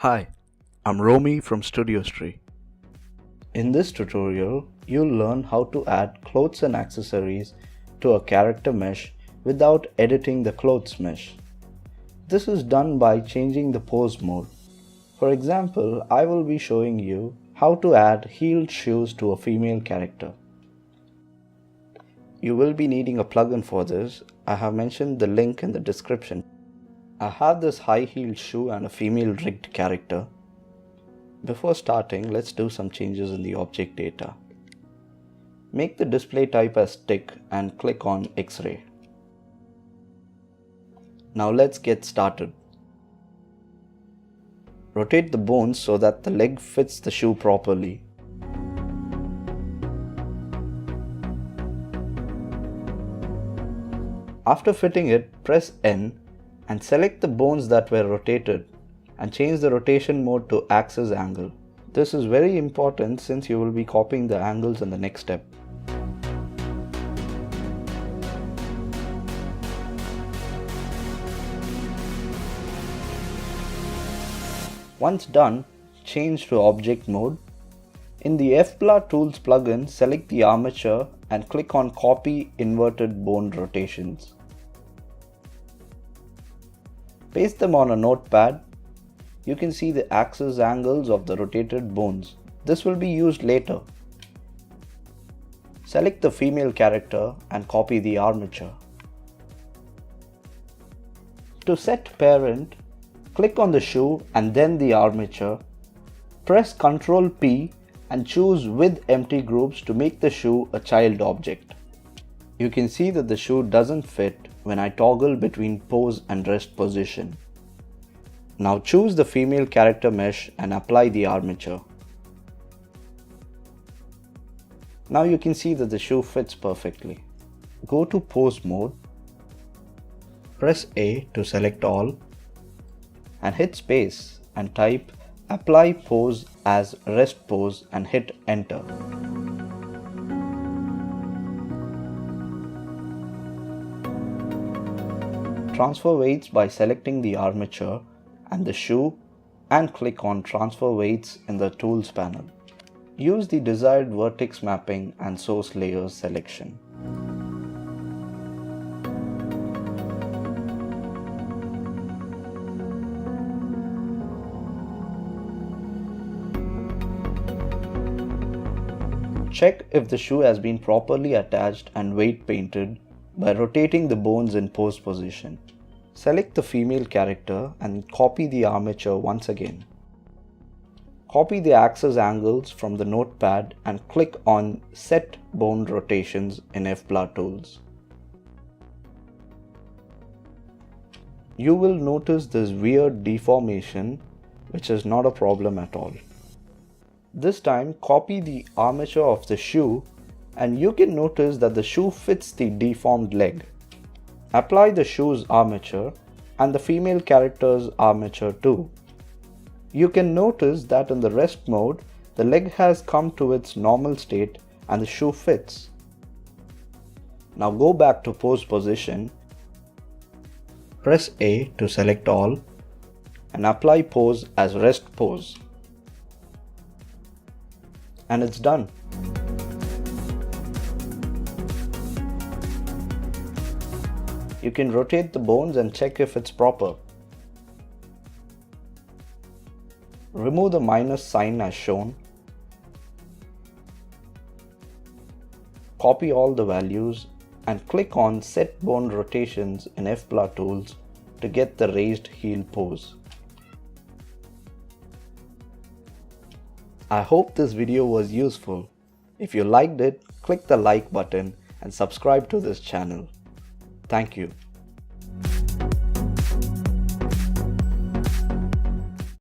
Hi, I'm Romy from Studiostree. In this tutorial, you'll learn how to add clothes and accessories to a character mesh without editing the clothes mesh. This is done by changing the pose mode. For example, I will be showing you how to add heeled shoes to a female character. You will be needing a plugin for this. I have mentioned the link in the description. I have this high-heeled shoe and a female rigged character. Before starting, let's do some changes in the object data. Make the display type as stick and click on X-ray. Now let's get started. Rotate the bones so that the leg fits the shoe properly. After fitting it, press N and select the bones that were rotated and change the rotation mode to axis angle. This is very important since you will be copying the angles in the next step. Once done, change to object mode. In the FBLA Tools plugin, select the armature and click on Copy Inverted Bone Rotations. Paste them on a notepad. You can see the axis angles of the rotated bones. This will be used later. Select the female character and copy the armature. To set parent, click on the shoe and then the armature. Press Ctrl+P and choose with empty groups to make the shoe a child object. You can see that the shoe doesn't fit when I toggle between pose and rest position. Now choose the female character mesh and apply the armature. Now you can see that the shoe fits perfectly. Go to pose mode, press A to select all, and hit space and type apply pose as rest pose and hit enter. Transfer weights by selecting the armature and the shoe and click on transfer weights in the tools panel. Use the desired vertex mapping and source layers selection. Check if the shoe has been properly attached and weight painted by rotating the bones in pose position. Select the female character and copy the armature once again. Copy the axis angles from the notepad and click on Set Bone Rotations in FBLA Tools. You will notice this weird deformation, which is not a problem at all. This time, copy the armature of the shoe and you can notice that the shoe fits the deformed leg. Apply the shoe's armature and the female character's armature too. You can notice that in the rest mode, the leg has come to its normal state and the shoe fits. Now go back to pose position, press A to select all and apply pose as rest pose. And it's done. You can rotate the bones and check if it's proper. Remove the minus sign as shown. Copy all the values and click on Set Bone Rotations in FBLA Tools to get the raised heel pose. I hope this video was useful. If you liked it, click the like button and subscribe to this channel. Thank you.